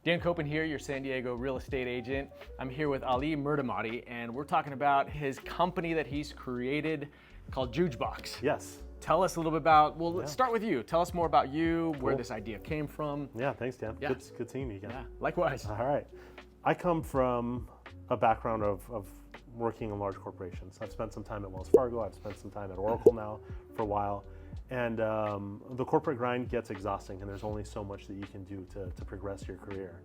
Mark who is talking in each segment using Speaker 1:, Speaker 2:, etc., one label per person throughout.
Speaker 1: Dan Copen here, your San Diego real estate agent. I'm here with Ali Mirdamadi, and we're talking about his company that he's created called Juuj Box.
Speaker 2: Yes.
Speaker 1: Tell us a little bit about, well, let's start with you. Tell us more about you, where
Speaker 2: Cool.
Speaker 1: this idea came from.
Speaker 2: Yeah, thanks, Dan.
Speaker 1: Yeah.
Speaker 2: Good seeing you again.
Speaker 1: Yeah, likewise.
Speaker 2: All right. I come from a background of working in large corporations. I've spent some time at Wells Fargo. I've spent some time at Oracle now for a while. And the corporate grind gets exhausting, and there's only so much that you can do to progress your career.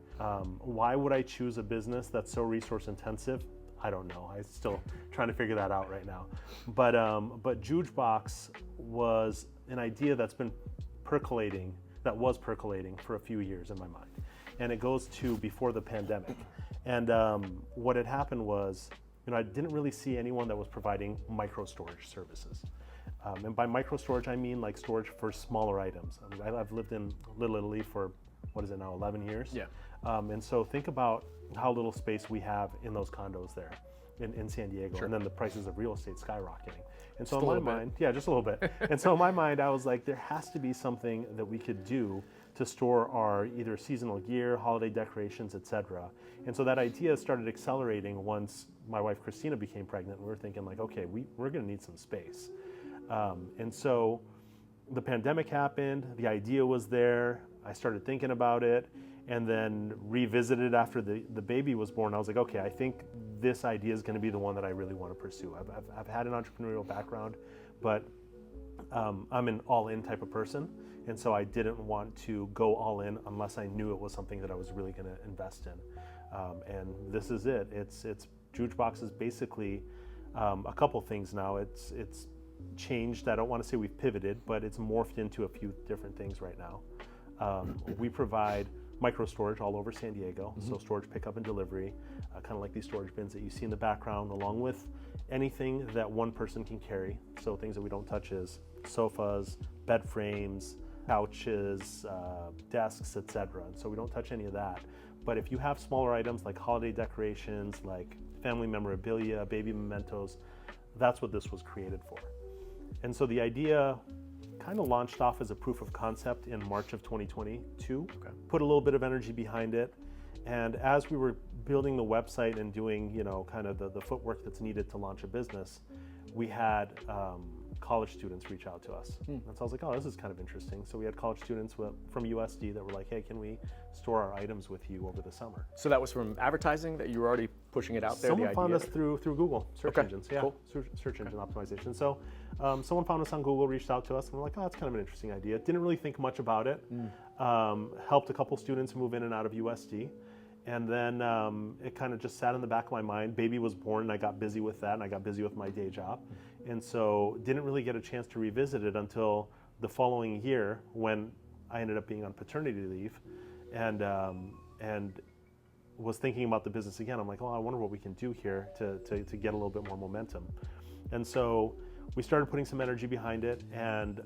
Speaker 2: Why would I choose a business that's so resource intensive? I don't know. I'm still trying to figure that out right now. But Juuj Box was an idea that was percolating for a few years in my mind. And it goes to before the pandemic. And what had happened was, I didn't really see anyone that was providing micro storage services. And by micro storage, I mean like storage for smaller items. I've lived in Little Italy for, 11 years?
Speaker 1: Yeah.
Speaker 2: And so think about how little space we have in those condos there in San Diego.
Speaker 1: Sure.
Speaker 2: And then the prices of real estate skyrocketing. And so
Speaker 1: Just a
Speaker 2: in my
Speaker 1: little bit.
Speaker 2: mind, yeah, just a little bit. And so in my mind, I was like, there has to be something that we could do to store our either seasonal gear, holiday decorations, etc. And so that idea started accelerating once my wife Christina became pregnant. And we were thinking like, okay, we're gonna need some space. And so the pandemic happened, the idea was there, I started thinking about it, and then revisited after the baby was born. I was like, okay, I think this idea is gonna be the one that I really wanna pursue. I've had an entrepreneurial background, but I'm an all-in type of person, and so I didn't want to go all in unless I knew it was something that I was really gonna invest in. And this is it. It's Juuj Box is basically a couple things now. It's changed. I don't want to say we've pivoted, but it's morphed into a few different things right now. We provide micro storage all over San Diego, so storage pickup and delivery, kind of like these storage bins that you see in the background, along with anything that one person can carry. So things that we don't touch is sofas, bed frames, couches, desks, etc. And so we don't touch any of that. But if you have smaller items like holiday decorations, like family memorabilia, baby mementos, that's what this was created for. And so the idea kind of launched off as a proof of concept in March of 2022.
Speaker 1: Okay.
Speaker 2: Put a little bit of energy behind it. And as we were building the website and doing, kind of the footwork that's needed to launch a business, we had college students reach out to us. And so I was like, oh, this is kind of interesting. So we had college students from USD that were like, hey, can we store our items with you over the summer?
Speaker 1: So that was from advertising that you were already pushing it out there?
Speaker 2: Someone
Speaker 1: the
Speaker 2: found
Speaker 1: idea?
Speaker 2: us through Google search
Speaker 1: Okay,
Speaker 2: engines. Yeah,
Speaker 1: cool.
Speaker 2: search engine optimization. So someone found us on Google, reached out to us, and we're like, oh, that's kind of an interesting idea. Didn't really think much about it. Helped a couple students move in and out of USD. And then it kind of just sat in the back of my mind. Baby was born, and I got busy with that, and I got busy with my day job. And so didn't really get a chance to revisit it until the following year when I ended up being on paternity leave and was thinking about the business again. I'm like, oh, I wonder what we can do here to get a little bit more momentum. And so we started putting some energy behind it, and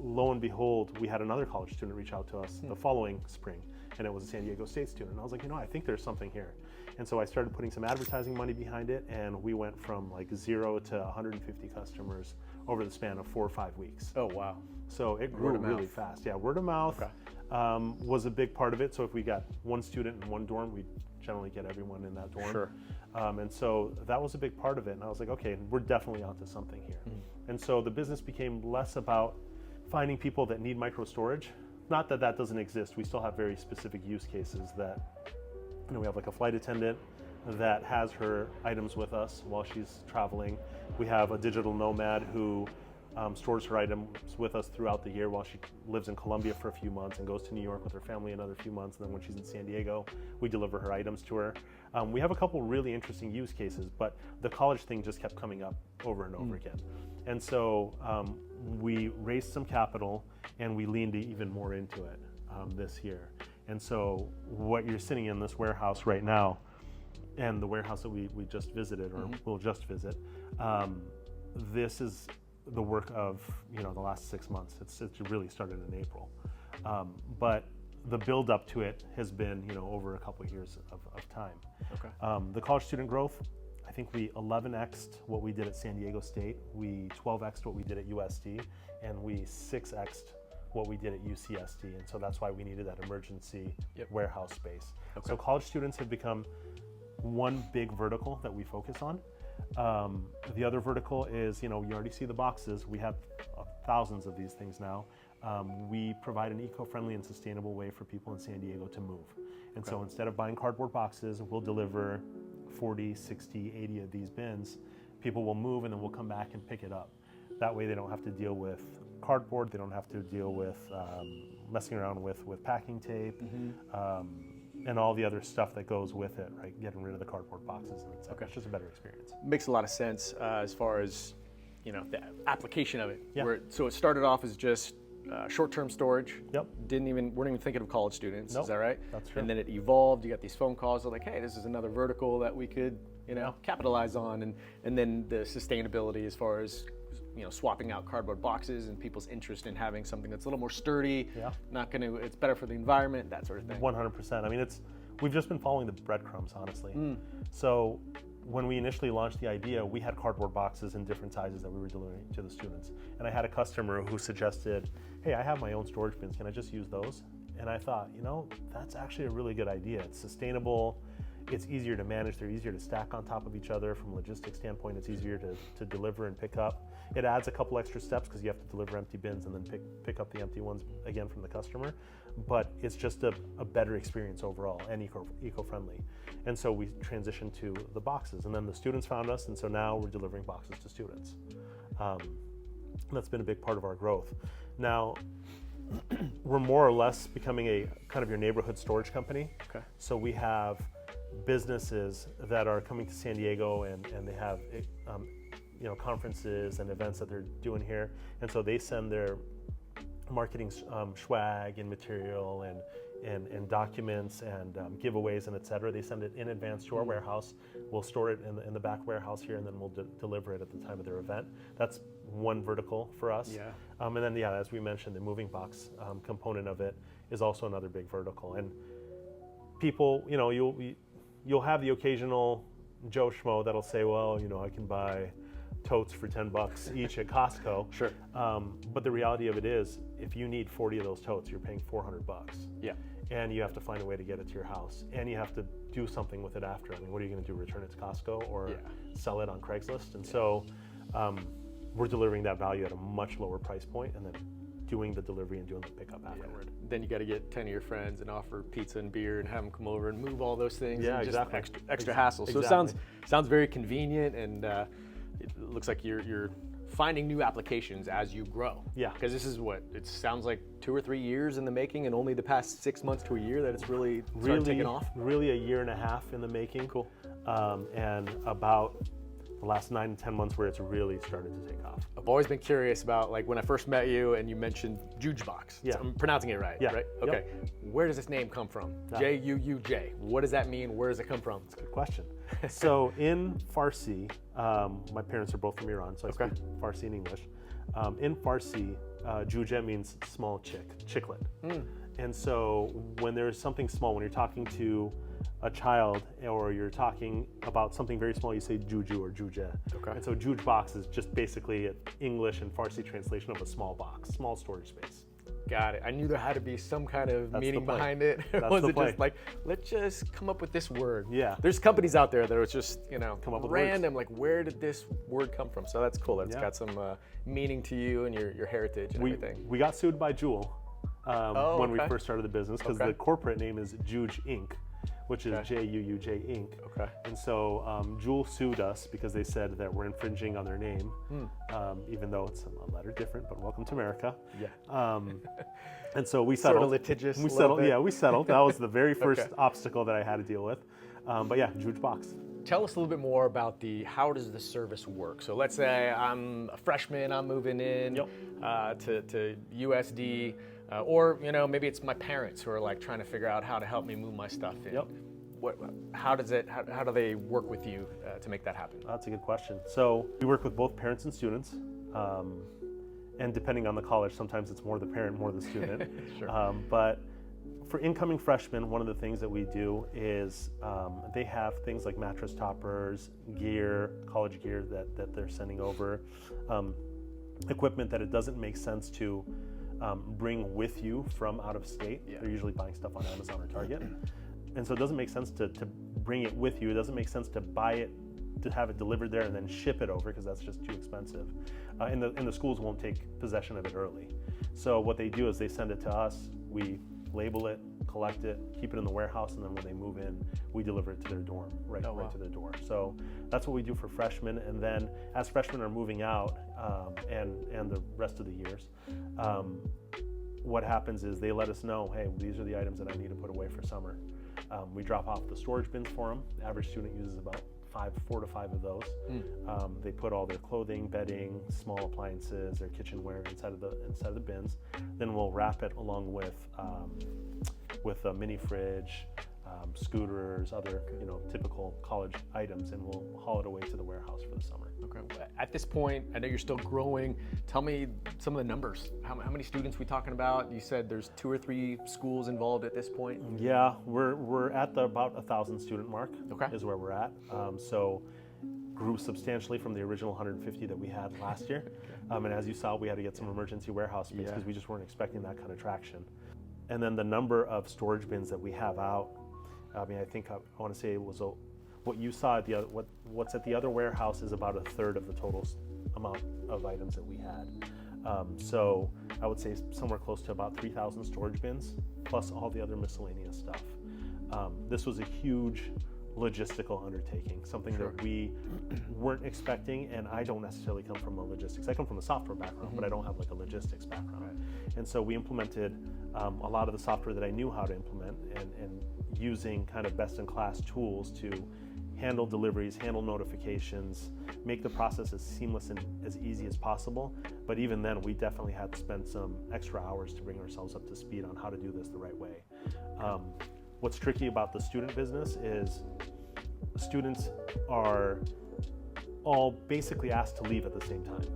Speaker 2: lo and behold, we had another college student reach out to us the following spring, and it was a San Diego State student. And I was like, I think there's something here. And so I started putting some advertising money behind it, and we went from like 0 to 150 customers over the span of 4 or 5 weeks.
Speaker 1: Oh, wow.
Speaker 2: So it grew really fast. Yeah, word of mouth was a big part of it. So if we got one student in one dorm, we'd generally get everyone in that dorm.
Speaker 1: Sure.
Speaker 2: And so that was a big part of it. And I was like, okay, we're definitely onto something here. And so the business became less about finding people that need micro storage. Not that that doesn't exist. We still have very specific use cases that, we have like a flight attendant that has her items with us while she's traveling. We have a digital nomad who stores her items with us throughout the year while she lives in Colombia for a few months and goes to New York with her family another few months. And then when she's in San Diego, we deliver her items to her. We have a couple really interesting use cases, but the college thing just kept coming up over and over again. And so we raised some capital and we leaned even more into it this year. And so what you're sitting in this warehouse right now, and the warehouse that we just visited, or will just visit, this is the work of the last 6 months. It's really started in April, but the build up to it has been over a couple of years of time.
Speaker 1: Okay.
Speaker 2: The college student growth, I think we 11x'd what we did at San Diego State, we 12x'd what we did at USD, and we 6x'd what we did at UCSD, and so that's why we needed that emergency
Speaker 1: Yep.
Speaker 2: warehouse space.
Speaker 1: Okay.
Speaker 2: So college students have become one big vertical that we focus on. The other vertical is, you already see the boxes. We have thousands of these things now. We provide an eco-friendly and sustainable way for people in San Diego to move. And so instead of buying cardboard boxes, we'll deliver 40, 60, 80 of these bins. People will move and then we'll come back and pick it up. That way they don't have to deal with cardboard, they don't have to deal with messing around with packing tape, and all the other stuff that goes with it, right? Getting rid of the cardboard boxes and etc. It's just a better experience.
Speaker 1: Makes a lot of sense as far as the application of it.
Speaker 2: Yeah.
Speaker 1: So it started off as just short-term storage.
Speaker 2: Yep.
Speaker 1: Weren't even thinking of college students.
Speaker 2: Nope.
Speaker 1: Is that right?
Speaker 2: That's true.
Speaker 1: And then it evolved. You got these phone calls. They're like, hey, this is another vertical that we could capitalize on, and then the sustainability as far as swapping out cardboard boxes and people's interest in having something that's a little more sturdy.
Speaker 2: Yeah.
Speaker 1: It's better for the environment, that sort of thing.
Speaker 2: 100%. I mean, we've just been following the breadcrumbs, honestly. So when we initially launched the idea, we had cardboard boxes in different sizes that we were delivering to the students. And I had a customer who suggested, hey, I have my own storage bins. Can I just use those? And I thought, that's actually a really good idea. It's sustainable. It's easier to manage. They're easier to stack on top of each other. From a logistics standpoint, it's easier to deliver and pick up. It adds a couple extra steps because you have to deliver empty bins and then pick up the empty ones again from the customer. But it's just a better experience overall and eco-friendly. And so we transitioned to the boxes, and then the students found us, and so now we're delivering boxes to students. That's been a big part of our growth. Now, we're more or less becoming a kind of your neighborhood storage company.
Speaker 1: Okay.
Speaker 2: So we have businesses that are coming to San Diego and they have conferences and events that they're doing here, and so they send their marketing swag and material and documents and giveaways and etc. They send it in advance to our warehouse. We'll store it in the back warehouse here, and then we'll deliver it at the time of their event. That's one vertical for us.
Speaker 1: Yeah.
Speaker 2: And then as we mentioned, the moving box component of it is also another big vertical. And people, you'll have the occasional Joe Schmo that'll say, well, I can buy totes for $10 each at Costco.
Speaker 1: Sure.
Speaker 2: But the reality of it is, if you need 40 of those totes, you're paying $400.
Speaker 1: Yeah.
Speaker 2: And you have to find a way to get it to your house, and you have to do something with it after. I mean, what are you going to do? Return it to Costco or sell it on Craigslist? And so we're delivering that value at a much lower price point, and then doing the delivery and doing the pickup afterward.
Speaker 1: Then you got to get 10 of your friends and offer pizza and beer and have them come over and move all those things.
Speaker 2: Yeah,
Speaker 1: and
Speaker 2: exactly.
Speaker 1: Just extra hassle. So
Speaker 2: Exactly.
Speaker 1: it sounds very convenient, and it looks like you're finding new applications as you grow.
Speaker 2: Yeah.
Speaker 1: Because this is it sounds like 2 or 3 years in the making, and only the past 6 months to a year that it's really started taking off.
Speaker 2: Really, a year and a half in the making.
Speaker 1: Cool.
Speaker 2: And about the last 9 to 10 months where it's really started to take off.
Speaker 1: I've always been curious about, like, when I first met you and you mentioned Juuj Box.
Speaker 2: Yeah.
Speaker 1: I'm pronouncing it right,
Speaker 2: Yeah.
Speaker 1: right?
Speaker 2: Yep.
Speaker 1: Okay. Where does this name come from?
Speaker 2: Yeah.
Speaker 1: J-U-U-J. What does that mean? Where does it come from?
Speaker 2: Good question. So in Farsi, my parents are both from Iran, so I speak Farsi and English. In Farsi, Juuj means small chicklet. And so when there's something small, when you're talking to a child or you're talking about something very small, you say juju or juje.
Speaker 1: Okay.
Speaker 2: And so Juuj Box is just basically an English and Farsi translation of a small box, small storage space.
Speaker 1: Got it. I knew there had to be some kind of
Speaker 2: That's
Speaker 1: meaning
Speaker 2: the play.
Speaker 1: behind it.
Speaker 2: That's
Speaker 1: Was
Speaker 2: the
Speaker 1: it
Speaker 2: play.
Speaker 1: just like, let's just come up with this word?
Speaker 2: Yeah.
Speaker 1: There's companies out there that are just,
Speaker 2: Come up with
Speaker 1: random, like, where did this word come from? So that's cool. It's
Speaker 2: Yeah.
Speaker 1: got some meaning to you and your heritage and everything.
Speaker 2: We got sued by Juul when we
Speaker 1: okay.
Speaker 2: first started the business because the corporate name is Juuj Inc., which is J-U-U-J Inc.
Speaker 1: Okay.
Speaker 2: And so Juul sued us because they said that we're infringing on their name, even though it's a letter different, but welcome to America.
Speaker 1: Yeah.
Speaker 2: And so we
Speaker 1: Sort
Speaker 2: settled.
Speaker 1: of litigious.
Speaker 2: We
Speaker 1: a little
Speaker 2: settled.
Speaker 1: bit.
Speaker 2: Yeah, we settled. That was the very first obstacle that I had to deal with. But yeah, Juuj Box.
Speaker 1: Tell us a little bit more about how does the service work? So let's say I'm a freshman, I'm moving in to USD, or maybe it's my parents who are like trying to figure out how to help me move my stuff in.
Speaker 2: Yep.
Speaker 1: How do they work with you to make that happen?
Speaker 2: That's a good question. So we work with both parents and students. And depending on the college, sometimes it's more the parent, more the student.
Speaker 1: Sure.
Speaker 2: But for incoming freshmen, one of the things that we do is they have things like mattress toppers, gear, college gear that they're sending over, equipment that it doesn't make sense to bring with you from out of state.
Speaker 1: Yeah.
Speaker 2: They're usually buying stuff on Amazon or Target. And so it doesn't make sense to bring it with you. It doesn't make sense to buy it, to have it delivered there and then ship it over, because that's just too expensive. And the schools won't take possession of it early. So what they do is they send it to us, we label it, collect it, keep it in the warehouse, and then when they move in, we deliver it to their dorm, right to their door. So that's what we do for freshmen. And then as freshmen are moving out, and the rest of the years, what happens is they let us know, hey, these are the items that I need to put away for summer. We drop off the storage bins for them. The average student uses about 4 to 5 of those. They put all their clothing, bedding, small appliances, their kitchenware inside of the bins. Then we'll wrap it along with a mini fridge, scooters, other typical college items, and we'll haul it away to the warehouse for the summer.
Speaker 1: Okay. At this point, I know you're still growing. Tell me some of the numbers. How many students are we talking about? You said there's 2 or 3 schools involved at this point.
Speaker 2: Yeah, we're at the about 1,000 student mark.
Speaker 1: Okay.
Speaker 2: Is where we're at. So grew substantially from the original 150 that we had last year. And as you saw, we had to get some emergency warehouse space because we just weren't expecting that kind of traction. And then the number of storage bins that we have out, I mean, I think I want to say it was what you saw at the other, what's at the other warehouse is about 1/3 of the total amount of items that we had. So I would say somewhere close to about 3,000 storage bins, plus all the other miscellaneous stuff. This was a huge logistical undertaking, something that we weren't expecting, and I don't necessarily come from a logistics. I come from a software background, but I don't have like a logistics background. Right. And so we implemented a lot of the software that I knew how to implement, and using kind of best-in-class tools to handle deliveries, handle notifications, make the process as seamless and as easy as possible. But even then, we definitely had to spend some extra hours to bring ourselves up to speed on how to do this the right way. What's tricky about the student business is students are all basically asked to leave at the same time.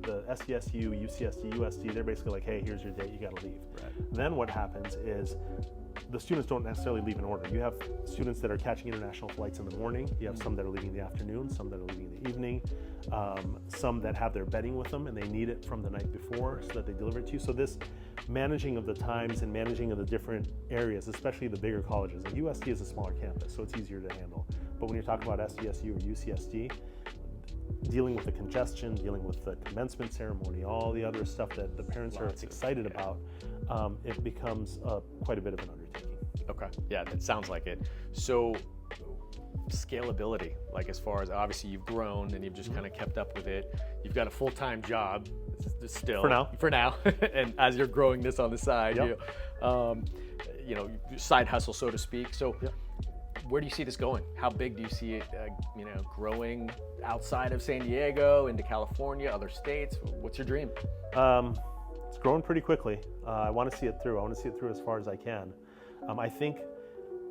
Speaker 2: The SDSU, UCSD, USD, they're basically like, hey, here's your date, you gotta leave. Right. Then what happens is the students don't necessarily leave in order. You have students that are catching international flights in the morning. You have some that are leaving in the afternoon, some that are leaving in the evening, some that have their bedding with them and they need it from the night before so that they deliver it to you. So this managing of the times and managing of the different areas, especially the bigger colleges. Like USD is a smaller campus, so it's easier to handle. But when you're talking about SDSU or UCSD, dealing with the congestion, dealing with the commencement ceremony, all the other stuff that the parents are excited about, it becomes quite a bit of an undertaking.
Speaker 1: Okay, yeah, that sounds like it. So scalability, like as far as obviously you've grown and you've just kind of kept up with it. You've got a full-time job still. For now. And as you're growing this on the side, side hustle, so to speak. So where do you see this going? How big do you see it, growing outside of San Diego, into California, other states? What's your dream?
Speaker 2: It's growing pretty quickly. I want to see it through. I want to see it through as far as I can. I think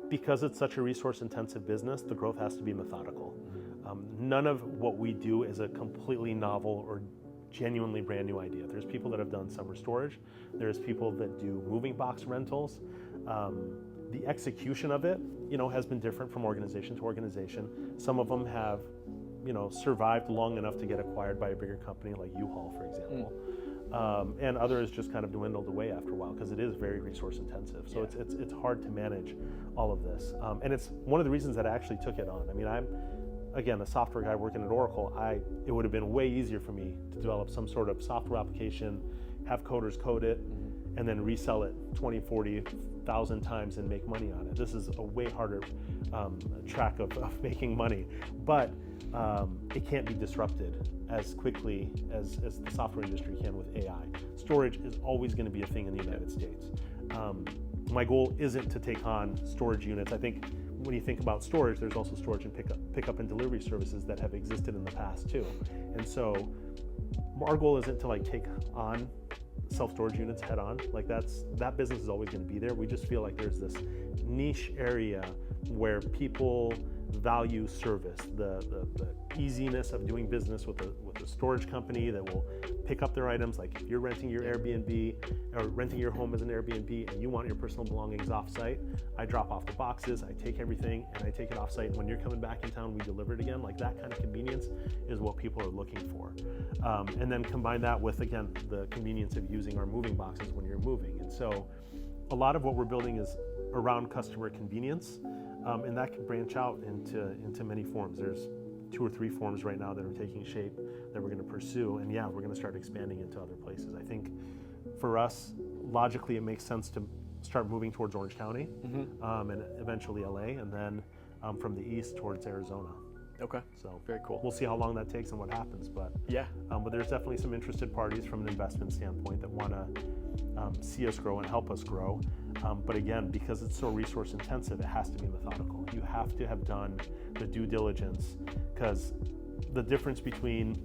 Speaker 2: because it's such a resource-intensive business, the growth has to be methodical. None of what we do is a completely novel or genuinely brand new idea. There's people that have done summer storage. There's people that do moving box rentals. The execution of it, has been different from organization to organization. Some of them have, survived long enough to get acquired by a bigger company like U-Haul, for example. And others just kind of dwindled away after a while because it is very resource intensive. So it's hard to manage all of this. And it's one of the reasons that I actually took it on. I mean, I'm, again, a software guy working at Oracle. It would have been way easier for me to develop some sort of software application, have coders code it, and then resell it 20, 40,000 times and make money on it. This is a way harder track of making money. But it can't be disrupted as quickly as the software industry can with AI. Storage is always going to be a thing in the United States. My goal isn't to take on storage units. I think when you think about storage, there's also storage and pickup and delivery services that have existed in the past too. And so our goal isn't to take on self-storage units head on. That business is always going to be there. We just feel like there's this niche area where people value service, the easiness of doing business with a storage company that will pick up their items. Like if you're renting your Airbnb or renting your home as an Airbnb and you want your personal belongings off-site, I drop off the boxes, I take everything and I take it off-site. When you're coming back in town, we deliver it again. Like that kind of convenience is what people are looking for. And then combine that with, again, the convenience of using our moving boxes when you're moving. And so a lot of what we're building is around customer convenience. And that can branch out into many forms. There's 2 or 3 forms right now that are taking shape that we're going to pursue, and we're going to start expanding into other places. I think for us, logically, it makes sense to start moving towards Orange County, and eventually LA, and then from the east towards Arizona.
Speaker 1: Okay.
Speaker 2: So
Speaker 1: very cool.
Speaker 2: We'll see how long that takes and what happens, but but there's definitely some interested parties from an investment standpoint that want to see us grow and help us grow. But again, because it's so resource intensive, it has to be methodical. You have to have done the due diligence, because the difference between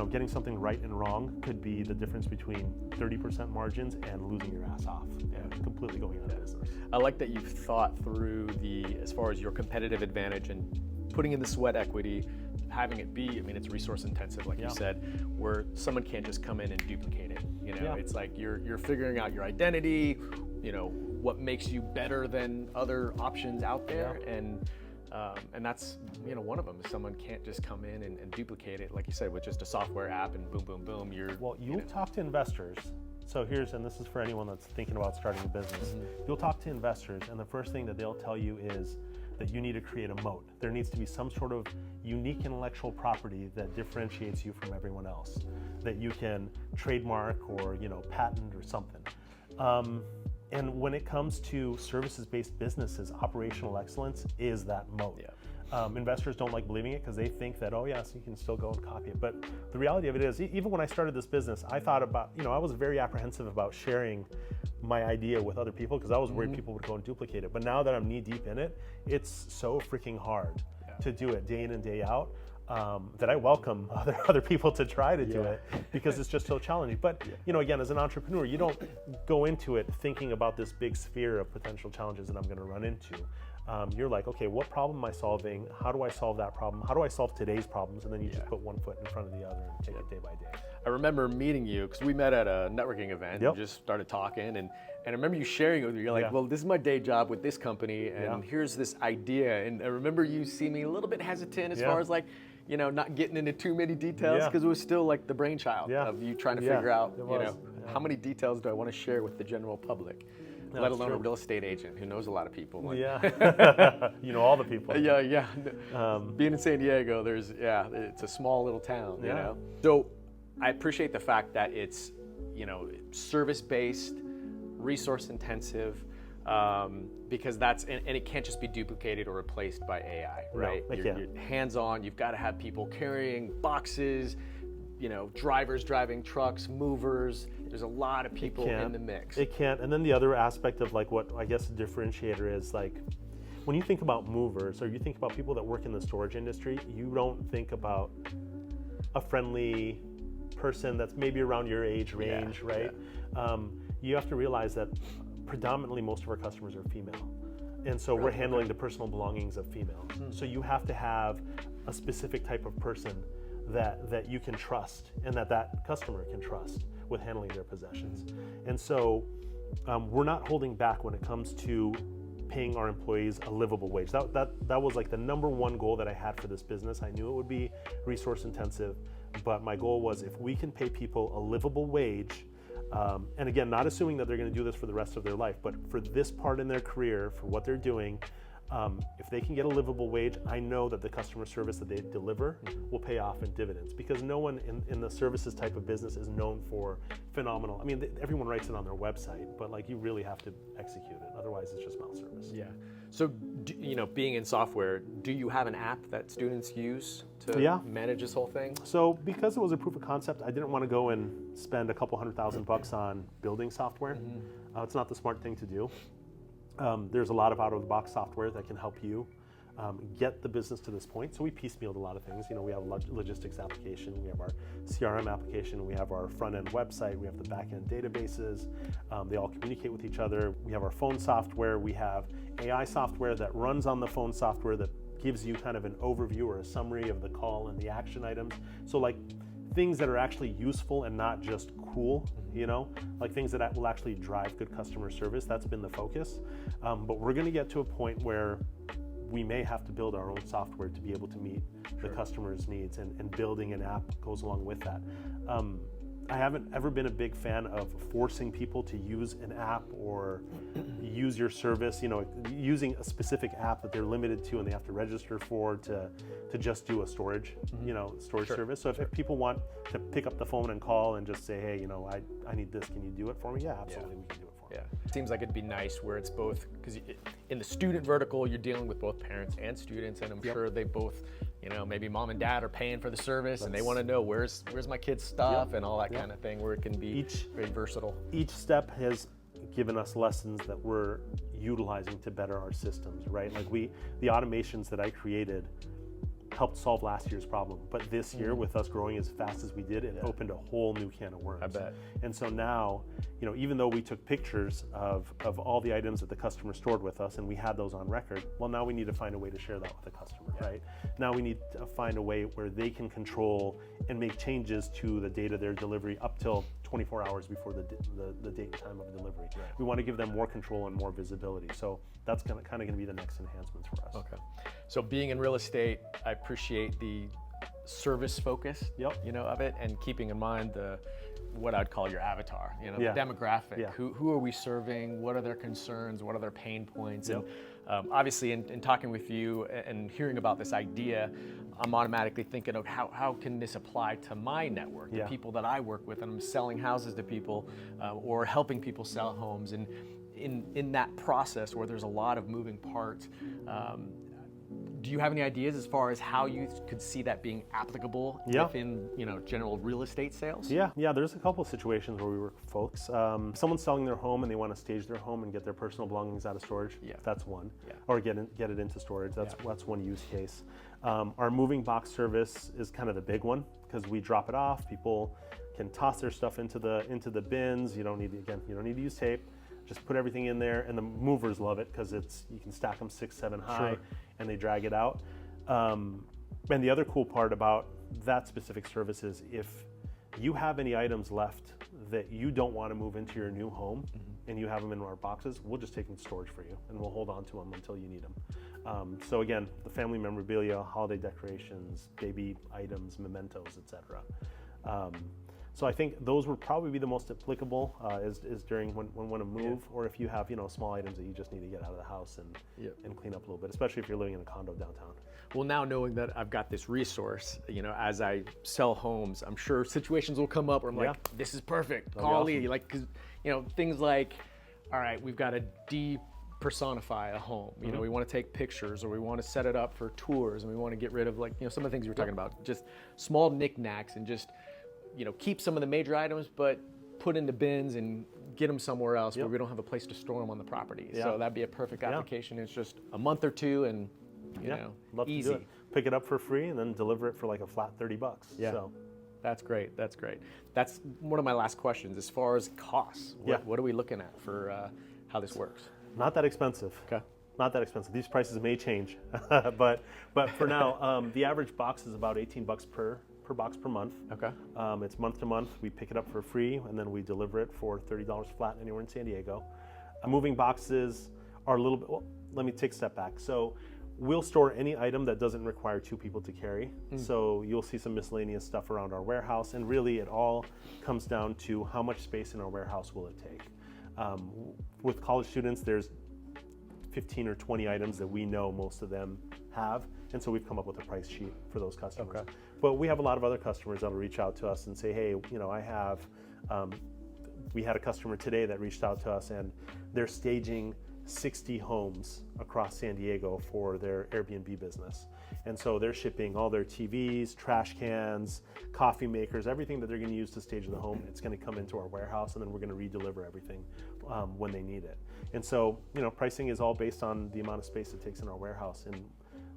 Speaker 2: getting something right and wrong could be the difference between 30% margins and losing your ass off and completely going out of business.
Speaker 1: I like that you've thought through as far as your competitive advantage and putting in the sweat equity, having it be, it's resource intensive, like you said, where someone can't just come in and duplicate it. It's like you're figuring out your identity, what makes you better than other options out there, and that's one of them is someone can't just come in and duplicate it, like you said, with just a software app and boom, boom, boom.
Speaker 2: You'll talk to investors. So and this is for anyone that's thinking about starting a business. You'll talk to investors, and the first thing that they'll tell you is that you need to create a moat. There needs to be some sort of unique intellectual property that differentiates you from everyone else, that you can trademark or patent or something. And when it comes to services-based businesses, operational excellence is that moat. Investors don't like believing it because they think that, so you can still go and copy it. But the reality of it is, even when I started this business, I thought about, I was very apprehensive about sharing my idea with other people because I was worried people would go and duplicate it. But now that I'm knee deep in it, it's so freaking hard to do it day in and day out. That I welcome other people to try to do it because it's just so challenging. But again, as an entrepreneur, you don't go into it thinking about this big sphere of potential challenges that I'm going to run into. You're like, okay, what problem am I solving? How do I solve that problem? How do I solve today's problems? And then you just put one foot in front of the other and take it day by day.
Speaker 1: I remember meeting you because we met at a networking event and just started talking, and I remember you sharing it with me. You're like, well, this is my day job with this company, and here's this idea. And I remember you seeing me a little bit hesitant as far as like, not getting into too many details because it was still like the brainchild of you trying to figure out, how many details do I want to share with the general public, let alone a real estate agent who knows a lot of people. Like,
Speaker 2: all the people.
Speaker 1: Being in San Diego, it's a small little town, you know? So I appreciate the fact that it's, service-based, resource-intensive, because and it can't just be duplicated or replaced by AI, right?
Speaker 2: No,
Speaker 1: you're hands-on. You've got to have people carrying boxes, drivers driving trucks, movers. There's a lot of people in the mix.
Speaker 2: It can't. And then the other aspect of like what I guess a differentiator is, like when you think about movers or you think about people that work in the storage industry, you don't think about a friendly person that's maybe around your age range, right? You have to realize that predominantly most of our customers are female. And so we're handling the personal belongings of females. So you have to have a specific type of person that you can trust and that customer can trust with handling their possessions. And so we're not holding back when it comes to paying our employees a livable wage. That was like the number one goal that I had for this business. I knew it would be resource intensive, but my goal was if we can pay people a livable wage, and again, not assuming that they're going to do this for the rest of their life, but for this part in their career, for what they're doing, if they can get a livable wage, I know that the customer service that they deliver will pay off in dividends, because no one in the services type of business is known for phenomenal. I mean, everyone writes it on their website, but like you really have to execute it. Otherwise, it's just mouth service.
Speaker 1: Yeah. So, being in software, do you have an app that students use to manage this whole thing?
Speaker 2: So, because it was a proof of concept, I didn't want to go and spend a couple $100,000 on building software. It's not the smart thing to do. There's a lot of out-of-the-box software that can help you get the business to this point. So we piecemealed a lot of things. We have a logistics application, we have our CRM application, we have our front-end website, we have the back-end databases. They all communicate with each other. We have our phone software. We have AI software that runs on the phone software that gives you kind of an overview or a summary of the call and the action items. So like things that are actually useful and not just cool, you know, like things that will actually drive good customer service. That's been the focus. But we're going to get to a point where we may have to build our own software to be able to meet the customer's needs, and building an app goes along with that. I haven't ever been a big fan of forcing people to use an app or use your service, you know, using a specific app that they're limited to and they have to register for to just do a storage, you know, storage service. So if people want to pick up the phone and call and just say, hey, you know, I need this, can you do it for me? Yeah, absolutely, we can do it for them.
Speaker 1: Yeah, it seems like it'd be nice where it's both, because in the student vertical, you're dealing with both parents and students, and I'm sure they both, you know, maybe mom and dad are paying for the service and they want to know where's my kid's stuff and all that kind of thing, where it can be very versatile.
Speaker 2: Each step has given us lessons that we're utilizing to better our systems, right? Like the automations that I created helped solve last year's problem, but this year with us growing as fast as we did, it opened a whole new can of worms.
Speaker 1: I bet.
Speaker 2: And so now, you know, even though we took pictures of all the items that the customer stored with us and we had those on record, well, now we need to find a way to share that with the customer, right? Now we need to find a way where they can control and make changes to the date of their delivery up till 24 hours before the date and time of delivery. Right. We want to give them more control and more visibility. So that's kind of going to be the next enhancements for us.
Speaker 1: Okay. So being in real estate, I appreciate the service focus, you know, of it, and keeping in mind what I'd call your avatar, you know, the demographic.
Speaker 2: Yeah.
Speaker 1: Who are we serving? What are their concerns? What are their pain points? And obviously, in talking with you and hearing about this idea, I'm automatically thinking of how can this apply to my network, the people that I work with, and I'm selling houses to people or helping people sell homes. And in that process where there's a lot of moving parts, do you have any ideas as far as how you could see that being applicable within, you know, general real estate sales? Yeah,
Speaker 2: there's a couple of situations where we work with folks. Someone's selling their home and they want to stage their home and get their personal belongings out of storage. That's one. Or get it into storage. That's one use case. Our moving box service is kind of the big one because we drop it off. People can toss their stuff into the bins. You don't need to use tape. Just put everything in there, and the movers love it because you can stack them 6-7 high, and they drag it out. And the other cool part about that specific service is if you have any items left that you don't want to move into your new home, and you have them in our boxes, we'll just take them to storage for you, and we'll hold on to them until you need them. So again, the family memorabilia, holiday decorations, baby items, mementos, etc. So I think those would probably be the most applicable is during when want to move, or if you have, you know, small items that you just need to get out of the house and clean up a little bit, especially if you're living in a condo downtown.
Speaker 1: Well, now knowing that I've got this resource, you know, as I sell homes, I'm sure situations will come up where I'm like, this is perfect. Call Lee, like, 'cause, you know, things like, all right, we've got to personify a home. You know, we want to take pictures, or we want to set it up for tours, and we want to get rid of, like, you know, some of the things you were talking about, just small knickknacks, and just, you know, keep some of the major items, but put into bins and get them somewhere else where we don't have a place to store them on the property. So that'd be a perfect application. It's just a month or two, and you know,
Speaker 2: love
Speaker 1: easy.
Speaker 2: To do it. Pick it up for free and then deliver it for like a flat $30.
Speaker 1: Yeah, so that's great. That's great. That's one of my last questions as far as costs. What are we looking at for how this works?
Speaker 2: Not that expensive.
Speaker 1: Okay.
Speaker 2: Not that expensive. These prices may change, but for now, the average box is about $18 per box per month. Okay. It's month to month. We pick it up for free, and then we deliver it for $30 flat anywhere in San Diego. Moving boxes are a little bit, well, let me take a step back. So we'll store any item that doesn't require two people to carry. So you'll see some miscellaneous stuff around our warehouse, and really it all comes down to how much space in our warehouse will it take. With college students, there's 15 or 20 items that we know most of them have, and so we've come up with a price sheet for those customers. Okay. But we have a lot of other customers that'll reach out to us and say, hey, you know, I have, we had a customer today that reached out to us, and they're staging 60 homes across San Diego for their Airbnb business. And so they're shipping all their TVs, trash cans, coffee makers, everything that they're going to use to stage the home. It's going to come into our warehouse, and then we're going to redeliver everything when they need it. And so, you know, pricing is all based on the amount of space it takes in our warehouse. And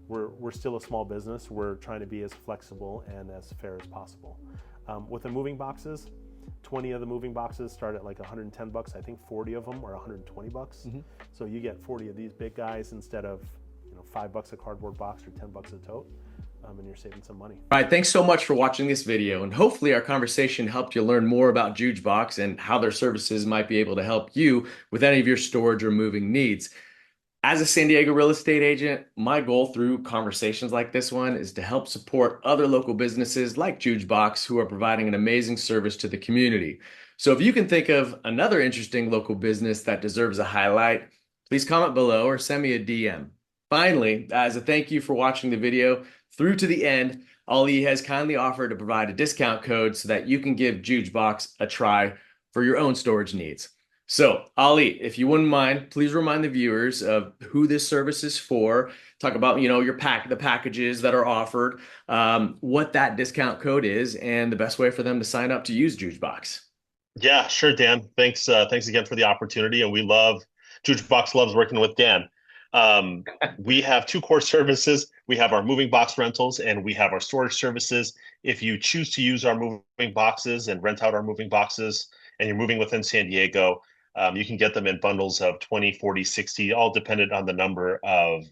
Speaker 2: we're still a small business. We're trying to be as flexible and as fair as possible. With the moving boxes, 20 of the moving boxes start at like $110. I think 40 of them are $120. So you get 40 of these big guys instead of, you know, $5 a cardboard box or $10 a tote, and you're saving some money.
Speaker 1: All right, thanks so much for watching this video, and hopefully our conversation helped you learn more about Juuj Box and how their services might be able to help you with any of your storage or moving needs. As a San Diego real estate agent, my goal through conversations like this one is to help support other local businesses like Juuj Box who are providing an amazing service to the community. So if you can think of another interesting local business that deserves a highlight, please comment below or send me a DM. Finally, as a thank you for watching the video through to the end, Ali has kindly offered to provide a discount code so that you can give Juuj Box a try for your own storage needs. So, Ali, if you wouldn't mind, please remind the viewers of who this service is for. Talk about, the packages that are offered, what that discount code is, and the best way for them to sign up to use Juuj Box.
Speaker 3: Yeah, sure, Dan. Thanks again for the opportunity. And Juuj Box loves working with Dan. We have two core services. We have our moving box rentals and we have our storage services. If you choose to use our moving boxes and rent out our moving boxes and you're moving within San Diego, you can get them in bundles of 20, 40, 60, all dependent on the number of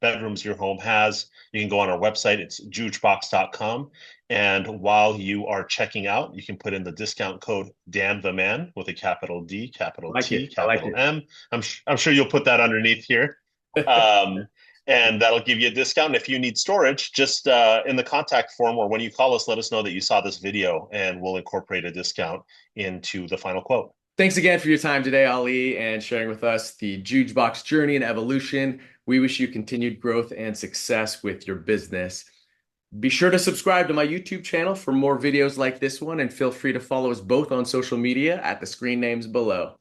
Speaker 3: bedrooms your home has. You can go on our website. It's juujbox.com. And while you are checking out, you can put in the discount code Dan the Man with a capital D, capital T, capital M. I'm sure you'll put that underneath here. And that'll give you a discount. If you need storage, just in the contact form or when you call us, let us know that you saw this video and we'll incorporate a discount into the final quote.
Speaker 1: Thanks again for your time today, Ali, and sharing with us the Juuj Box journey and evolution. We wish you continued growth and success with your business. Be sure to subscribe to my YouTube channel for more videos like this one, and feel free to follow us both on social media at the screen names below.